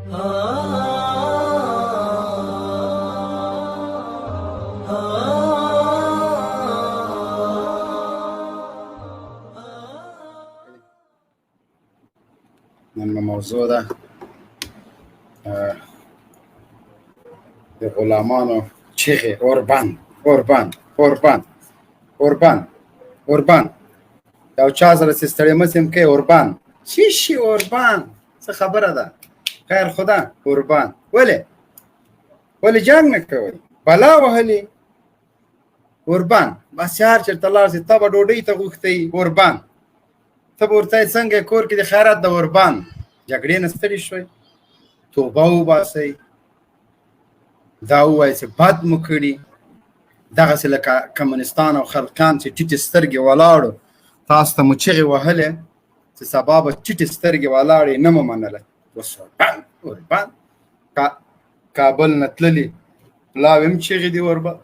نن موضوع ده د غلامانو چیغې اوربان اوربان اوربان اوربان اوربان یو چا سره چې ستړی مسیم کوي اوربان چی شي اوربان څه خبره ده خیر خدا اوربان ولې جنګ نه کوي بلا وهلې اوربان بس یار چېرته لاړ شي ته به ډوډۍ ته غوښتې اوربان ته به ورته څنګه کور کې د خیرات د اوربان جګړې نه ستړي شوئ توبه وباسئ دا ووایئ چې بد مو کړي دغسې لکه کمونستان او خلقان چې ټیټې سترګې ولاړو تاسو ته مو چغې وهلې چې سبا به ټیټې سترګې ولاړې نه مو منله اوس اوربان کابل نه تللي پلاو هم چغې دي اوربان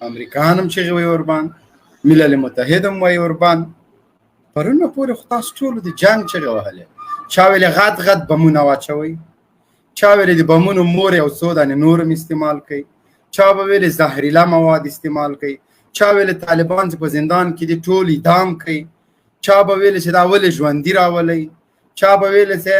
امریکان هم چغې وایي اوربان ملل متحد هم وایي اوربان پرونه پورې خو تاسو ټولو د جنګ چغې وهلې چا ویلې غټ بمونه واچوئ چا ویلې د بمونو مور یو څو دانې نور هم استعمال کوي چا به ویلې زهریلا مواد استعمال کوي چا ویلې طالبان چې په زندان کې دي ټول اعدام کوي چا به ویلې چې دا ولې ژوندي راولئ چا به ویلې چې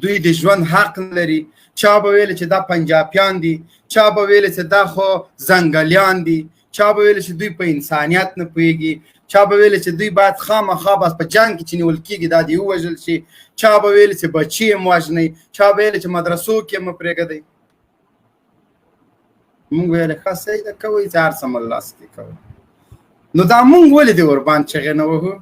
دوی د ژوند حق نه لري چا به ویلې چې دا پنجابیان دي چا به ویلې چې دا خو ځنګلیان دي چا به ویلې چې دوی په انسانیت نه پوهېږي چا به ویلې چې دوی باید خامخا بس په جنګ کې چې نیول کېږي دا دې ووژل شي چا به ویلې چې بچي یې وژنئ چا به ویلې چې مدرسو کې مه پرېږدئ مونږ ویلې ښه صحیح ده کوئ چې هر څه ملاسکې کوئ نو دا مونږ ولې د اوربان چغې نه وهو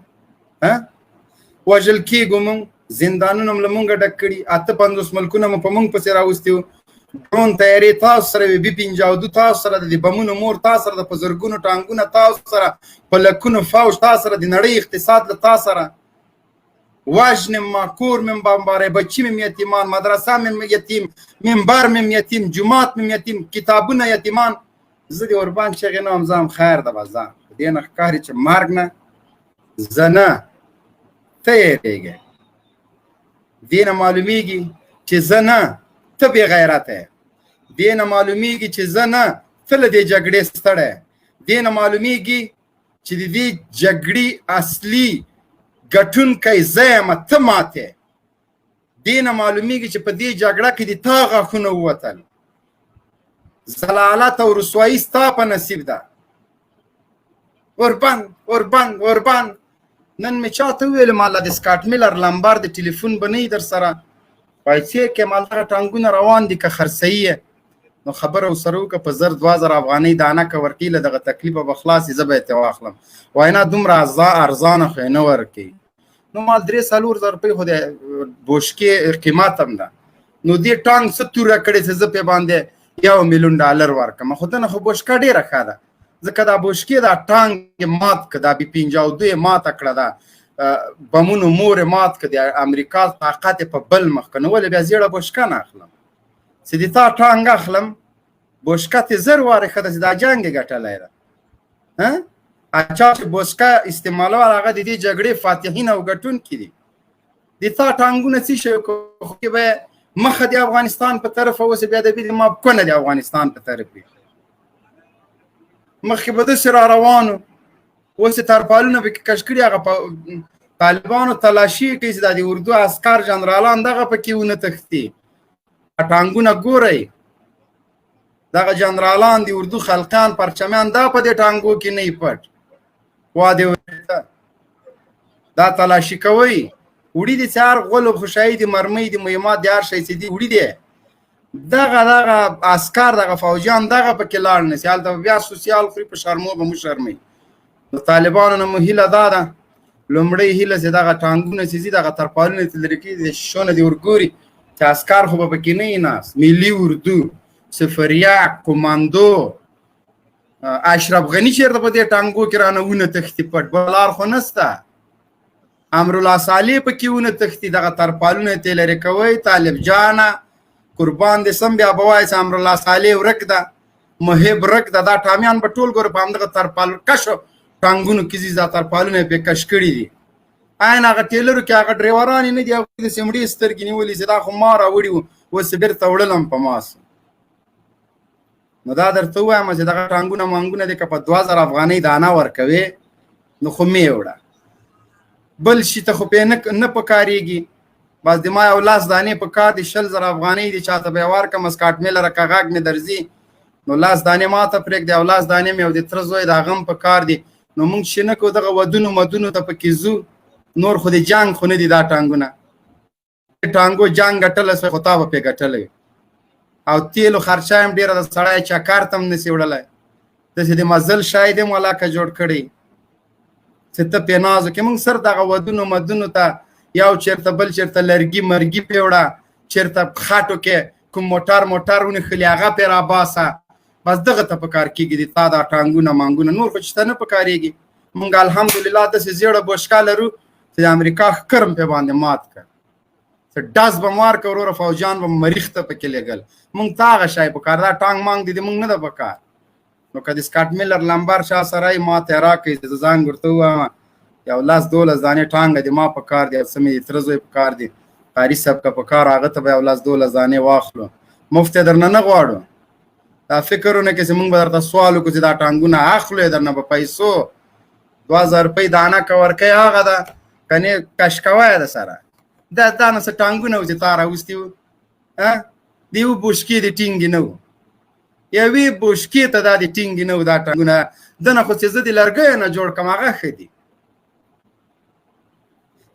وژل کېږو مونږ زندانونه هم له مونږه ډک کړي 58 ملکونه مو په مونږ پسې راوستي وو ډرون تیارې تاسو سره وي B-52 تاسو سره د بمونو مور تاسو سره د په زرګونو ټانګونه تاسو سره په لکونو فوج تاسو سره د نړۍ اقتصاد له تاسو سره وژنم ما کور مم بمبارې بچي مم یتیمان مدرسه مم یتیم منبر مم یتیم جماعت مم یتیم کتابونه یتیمان زه د اوربان چغې نه هم ځم خیر ده به ځم په دې نه ښکاري چې مرګ نه زه نه ته یېرېږې دې نه معلومیږي چې زه نه ته بې غیرته یې دې نه معلومیږي چې زه نه ته له دې جګړې ستړی دې نه معلومیږي چې د دې جګړې اصلي ګټونکی زه یم ته ماتې دې نه معلومیږي چې په دې جګړه کې د تا غاښونه ووتل ضلالت او رسوایي ستا په نصیب ده اوربان اوربان اوربان نن مې چاته وویل ماله د سکاټ میلر لمبر د ټلیفون به نه وي در سره پیسې کې مال دغه ټانګونه روان دي که خرڅوي یې نو خبره ورسره وکړه په 1000-2000 افغانۍ دانه که ورکوي له دغه تکلیفه به خلاص زه به یې ترې واخلم وایي نه دومره ارزانه خو یې نه ورکوي نو مال 3-4 روپۍ خو د بوشکې قیمت هم ده نو دې ټانګ څه توره کړې چې زه پې باندې $1,000,000 ورکړم خو دنه خو بوشکه ډېره ښه ده ځکه دا بوشکې دا ټانګ یې مات که دا B-52 یې ماته کړه ده بمونو مور یې مات که د امریکا طاقت یې په بل مخ که نو ولې بیا زیړه بوشکه نه اخلم چې د تا ټانګ اخلم بوشکه تې 1000 وارې ښه ده چې دا جنګ یې ګټلی ده چا چې بوشکه استعمالول هغه د دې جګړې فاتحین او ګټونکي دي د تا ټانګونه څه شی خو کې به مخه د افغانستان په طرف اوس بیا د بې د مابکونه د افغانستان په طرف وي مخکې به داسې را روانو اوس یې ترپالونه پکې کش کړي هغه طالبانو تلاشي کوي چې دا د اردو عسکر جنرالان دغه پکې ونه تښتي ټانګونه ګورئ دغه جنرالان د اردو خلقان پرچمیان دا په دې ټانګو کې نه پټ وا دې دا تلاشي کوئ وړي دي چې هر غول او خوشایي دي مرمۍ دي مهمات دي هر شی چې دي وړي دي دغه عسکر دغه فوجیان دغه پکې لاړ نه سي هلته بیا سوسیال خوري په شرمو به مو شرمئ د طالبانو نه مو هیله دا ده لومړۍ هیله چې دغه ټانګونه چې ځي دغه ترپالونه چې لرې کړي د شیشو نه دې ورګوري چې عسکر خو به پکې نه وي ناست ملي اردو سفریه کماندو اشرف غني چېرته په دې ټانګو کې رانه ونه تښتي پټ بل لار خو نسته امرالله صالح پکې ونه تښتي دغه ترپالونه یې ترې لرې کوئ طالب جانه قربان دې سم بیا به وایي چې امرالله صالح ورک ده محب ورک ده دا ټامیان به ټول ګوره په همدغه ترپال کشو ټانګونو کې ځي دا ترپالونه یې پرې کش کړي دي عین هغه ټیلرو کې هغه ډریوران نه دي هغوی د سمړي سترګې نیولې چې دا خو ما راوړي وو اوس بېرته وړلم په ماس. نو دا درته ووایم چې دغه ټانګونه مانګونه دي که په 2000 افغانۍ دانه ورکوې نو خو مې وړه، بل شي ته خو پې نه پکارېږي. بس د ما یو لاس دانې په کار دي 20,000 افغانۍ دي چاته به یې ورکړم سکاټ میلره که غاږ مې درځي نو لاس دانې ما ته پرېږدي او لاس دانې مې یو د تره زوی د هغه هم په کار دي. نو موږ چې نه کوو دغه ودونو مدونو ته پکې ځو نور خو د جنګ خو نه دي دا ټانګونه. ټانګو جنګ ګټلی سوی خو تا به پې ګټلی او تیلو خرچه هم ډېره د سړی چکر ته هم نسي وړلی. داسې د مزل شای دې ملاکه جوړ کړی چې ته پې ناز وکړې. موږ سر دغه ودونو مدونو ته یو چېرته بل چېرته لرګي مرګي پې وړه، چېرته خټو کې کوم موټر ونښلي هغه پې راباسه، بس دغه ته په کار کېږي د تا دا ټانګونه مانګونه، نور خو چې ته نه په کارېږي. موږ الحمدلله داسې زیړه بوشکه لرو چې د امریکا ښکرم پې باندې مات کړ، څه ډز به مار که وروره فوجان به مریخ ته پکې لېږل. موږ ته هغه شی په کار دا ټانګ مانګ دي موږ نه ده په کار. نو که د سکاټ میلر لمبر شا سره یې ما ته یې راکړئ زه ځان ورته ووایم یو 10-12 دانې ټانګه دي ما په کار دي او څه مې د تره زوی په کار دي قاري صاحب که په کار هغه ته به یو 10-12 دانې واخلو، مفت یې درنه نه غواړو. دا فکر ونه کړې چې موږ به درته سوال وکړو چې دا ټانګونه اخلو یې درنه په پیسو 2000 روپۍ دانه که ورکوې هغه ده که نه کش کوی یې درسره. دا نه څه ټانګونه وو چې تا راوستي وو د یو بوشکې د ټینګې نه وو، یوې بوشکې ته دا د ټینګې نه وو دا ټانګونه. دنه خو چې زه د لرګیو نه جوړ کړم هغه ښه دي،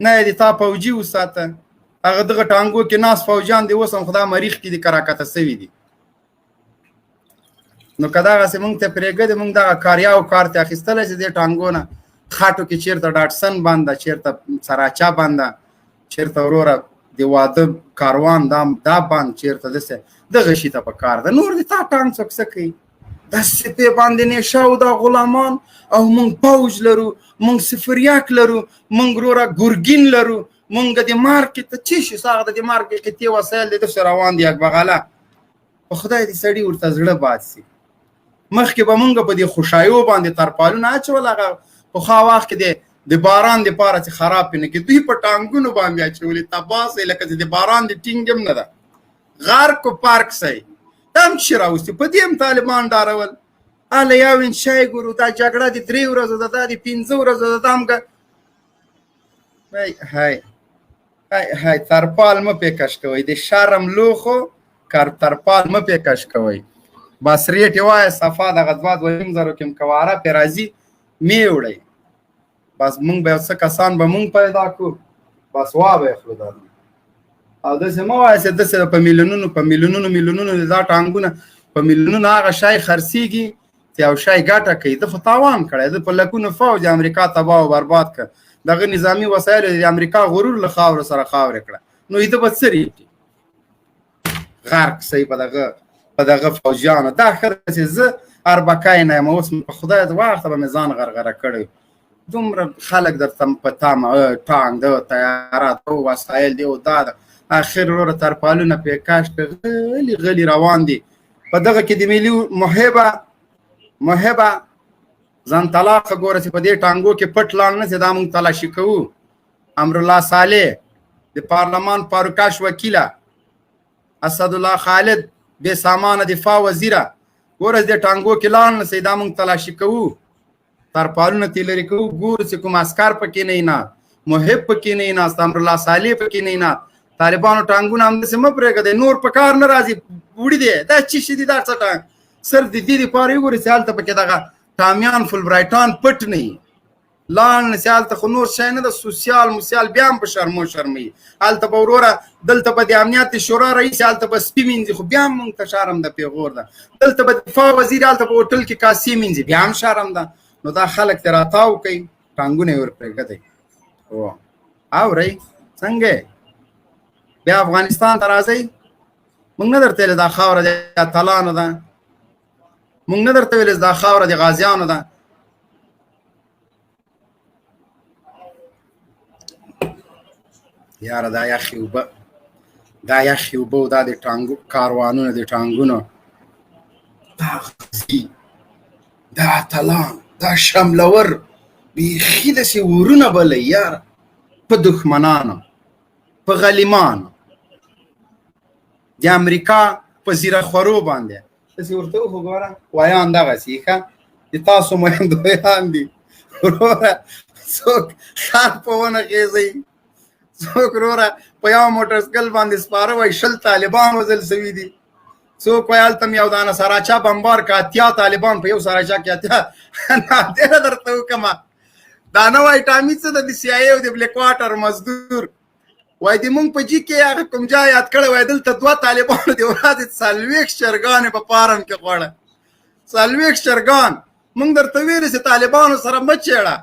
نه یې د تا فوجي وساته هغه دغه ټانګو کې ناست فوجان دي اوس هم خو دا مریخ کې دي که راکته سوي دي. نو که دغسې مونږ ته پرېږدې مونږ دغه کاریاو کار ته اخیستلی چې دې ټانګو نه خټو کې چېرته ډاټسن بنده چېرته سراچه بنده چېرته وروره د واده کاروان دا بند چېرته داسې دغه شي ته په کار ده. نور د تا ټانګ څوک څه کوي؟ داسې پې باندې نیشه او دا غلامان او مونږ پوج لرو، مونږ سفریاک لرو، مونږ وروره ګورګین لرو، مونږ د مارکې ته څه شي ساغه د مارکې قطعې وسایل د داسې روان دي اکبغله. په خدای دې سړي ورته زړه باد سي. مخکې به مونږ په دې خوشایو باندې ترپالونه اچول هغه پخوا وخت کې د باران دپاره چې خراب پې نه کړي دوی په ټانګونو باندې اچولي تباسئ لکه چې د باران د ټینګ هم نه ده غرق و پارک سئ دا هم چې راوستي په دې هم طالبان ډارول. هله یو انشای ګورو دا جګړه د 3 ورځو ده دا د 5 ورځو ده دا هم هی ترپال مه پې کش کوئ د شرم لوخو ترپال مه پې کش کوئ. بس ریټ یې وایه صفا دغه 2,500 کې هم که واره پې راځي مې وړئ. بس مونږ به یو څه کسان به مونږ پیدا کړو بس وا به یې خلو دا او داسې مه وایه چې داسې په میلیونونو د دا ټانګونه په میلیونونو هغه شی خرڅېږي چې یو شی ګټه کوي. ده خو تاوان کړی، ده په لکونو فوج امریکا تباه و برباد کړ، دغه نظامي وسایلو د امریکا غرور له خاورو سره خاورې کړه. نو ده به څه ریټي غرق صحیح په دغه فوجیانو. دا ښه ده چې زه اربکی نه یم اوس په خدای د وخته به مې ځان غرغره کړی دومره خلک درته په تمه ټانګ ده تیارات وسایل دی او دا ده اخر وروره ترپالونه پې کش غلي روان دي. په دغه کې د ملي محبه ځان طلاقه ګوره چې په دې ټانګو کې پټ لاړ نه چې دا مونږ تلاشي کوو. امرالله صالح د پارلمان پاروکاش وکیله، اسدالله خالد بې سامانه دفاع وزیره ګوره دې ټانګو کې لاړ نه چې دا مونږ تلاشي کوو ترپالونه ترې لرې کوو. ګورو چې کوم عسکر پکې نه ناست، محب پکې نه ناست، امرالله صالح پکې نه ناست. طالبانو ټانګونه همداسې مه پرېږدئ نور په کار نه راځي وړي دی دا څه شي دي دا څه ټانګ صرف د دې دپاره یې وګورئ چې هلته پکې دغه ټامیان فلبرایټان پټ نه وي لاړ نه چې هلته خو نور شی نه ده سوسیال موسیال بیا هم په شرمو شرموي. هلته به وروره دلته به د امنیت شورا رئیس هلته به سپي مینځي خو بیا هم مونږ ته شرم ده پیغور ده. دلته به دفاع وزیر هلته په هوټل کې کاسې مینځي بیا هم شرم ده. نو دا خلک ترې راتاو کوي ټانګونه یې ورپرېږدئ. اورئ څنګه بیا افغانستان ته راځئ مونږ نه درته ویلې دا خاوره د اتلانو ده، مونږ نه درته ویلې دا خاوره د غازیانو ده. یاره دا یخې اوبه او دا د ټانګو کاروانونه د ټانګونو دا غازي دا اتلان دا شملور بیخي داسې ورونه بلی یاره په دښمنانو په غلیمانو د امریکا په زیره خورو باندې داسې ورته وګوره وایان دغسې ښه د تاسو میندویان دي وروره څوک ښار په ونه خېځئ څوک وروره په یو موټرسایکل باندې سپاره وایي 20 طالبان وژل سوي دي څوک وایي هلته مې یو دانه سراچا بمبار که 80 طالبان په یو سراچا کې 80 نادره درته وکړمه دا نه وایي ټامي څه د سی آی او د بلیک واټر مزدور وایي د مونږ په جي کې هغه کوم ځای یاد کړی وایي دلته 2 طالبانو د ورځې 40 چرګانې په فارم کې خوړه 40 چرګان مونږ درته ویلې چې طالبانو سره مه چېړه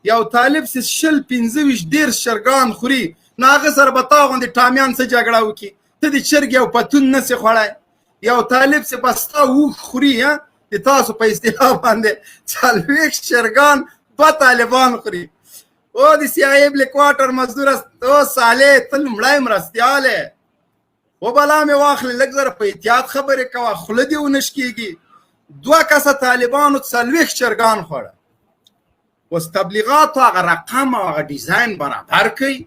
یو طالب چې 20-25 چرګان خوري نو هغه سره به تا غوندې ټامیان څه جګړه وکړي ته د چرګ یو پتون نسې خوړی یو طالب چې به ستا اوښ خوري د تاسو په اصطلاح باندې 40 چرګان 2 طالبان خوري او د سی آی بلیک واټر مزدور او صالح ته لومړی مرستیال و بلا مې واخلې لږ زره په احتیاط خبرې کوه خوله دې ونش کېږي 2 کسه طالبانو 40 چرګان خوړه اوس تبلیغاتو هغه رقم او هغه ډیزاین برابر کوي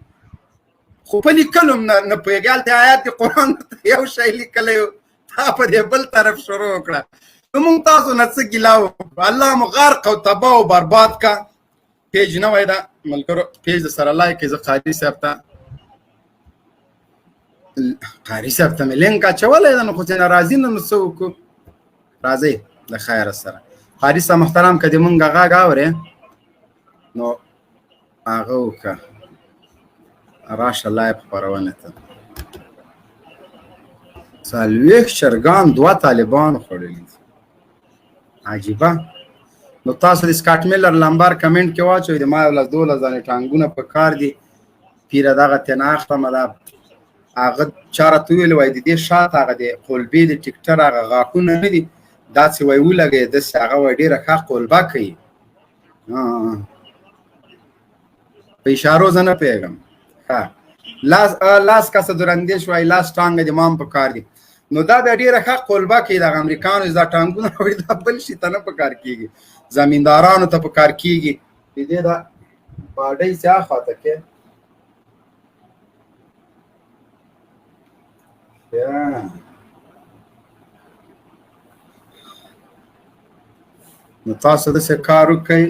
خو په لیکلو نه پوهېږي هلته آیات قرآن یو شی لیکلی و تا په دې بل طرف شروع کړه نو موږ تاسو نه څه ګیله وکړو الله مو غرق او تباه او برباد کا پیج نوی ده ملګرو پیج د سره لایک زه قاري صاحب ته مې لینک اچولی ده نو خو چې ناراضي نه نو څه وکړو راځئ د خیره سره قاري صاحب محترم که د مونږ غږ اورې نو هغه وکړه راشه لایف خپرونه ته 40 چرګان 2 طالبان خوړلي عجیبه نو تاسو د سکاټ میلر لمبر کمنټ کې واچوئ د ما یو 12 ځانې ټانګونه په کار دي پیره دغه تنه اخته ده هغه چا راته وویل وایي د دې شاته هغه د قلبې د ټیکټر هغه غاښونه نه دي داسې وایي ولګوي داسې هغه وایي ډېره ښه قلبه کوي په اشارو زه نه پوهېږم لاس کسه درندې شوی لاس ټانګه د مام په کار دي نو دا بیا ډېره ښه قلبه کوي دغه امریکانو دا ټانګونه وایي دا بل شي ته نه په کار کېږي زمیندارانو ته په کار کېږي د دې دا باډۍ چې اخواته کې نو تاسو داسې کار وکئ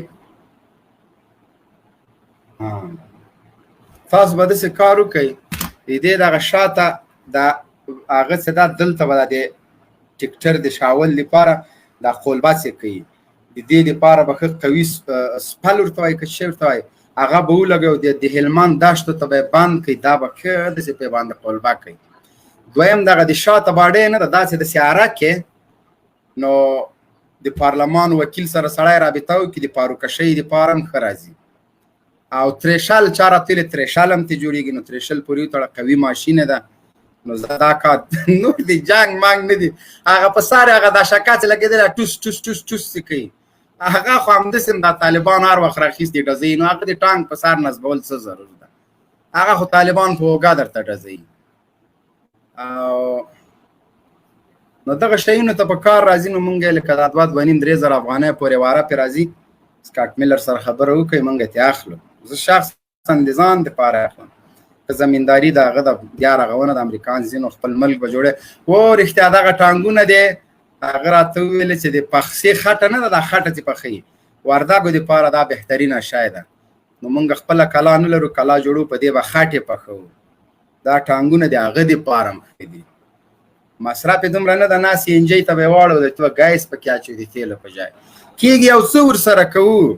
تاسو به داسې کار وکئ د دې دغه شاته دا هغه څه دا دلته به د ټیکټر د شاول لپاره دا قلبه څه کوي د دې لپاره به ښه قوي سپل ورته وایي که څه ورته وایي هغه به ولګوي د هلمند دښتو ته به یې بند کړي دا به ښه داسې پرې باندې قلبه کوي دویم دغه د شاته باډۍ نه ده داسې د سیاره کې نو د پارلمان وکیل سره سړی رابطه وکړي د پاروکشۍ دپاره هم ښه راځي او تریشل چا راته ویلې تریشل هم ترې جوړېږي نو تریشل پورې وتړه قوي ماشینه ده نو زه دا کار نور د جنګ مانګ نه دي هغه په سر هغه دا شکه چې لګېدلی ټوس ټوس ټوس ټوس چې کوي هغه خو همداسې هم دا طالبان هر وخت راخیستي ډزوي نو هغه د ټانک په سر نصبول څه ضرور ده هغه خو طالبان په اوږه درته ډزوي نو دغه شیونو ته په کار راځي نو مونږ یې لکه دا 2.5-3 افغانۍ پورې واره پرې راځي سکاټ میلر سره خبره وکړئ مونږ یې اخلو زه شخصا د ځان دپاره اخلم که زمینداري د هغه د بیا رغونه د امریکان ځینو خپل ملک به جوړی و رښتیا دغه ټانګونه دی هغه راته وویلې چې د پخسې خټه نه ده دا خټه چې پخوي وردګو دپاره دا بهترینه شی ده نو مونږ خپله کلا نه لرو کلا جوړو په دې به خټې پخوو دا ټانګونه د هغه دپاره مخکې دي مصرف یې دومره نه ده ناسې انجۍ ته به یې واړو د ګیس پکې اچوي د تیلو په ځای کېږي یو څه ورسره کوو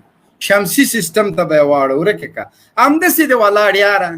شمسي سیستم ته به یې واړو ورکې که همداسې دې ولاړ یاره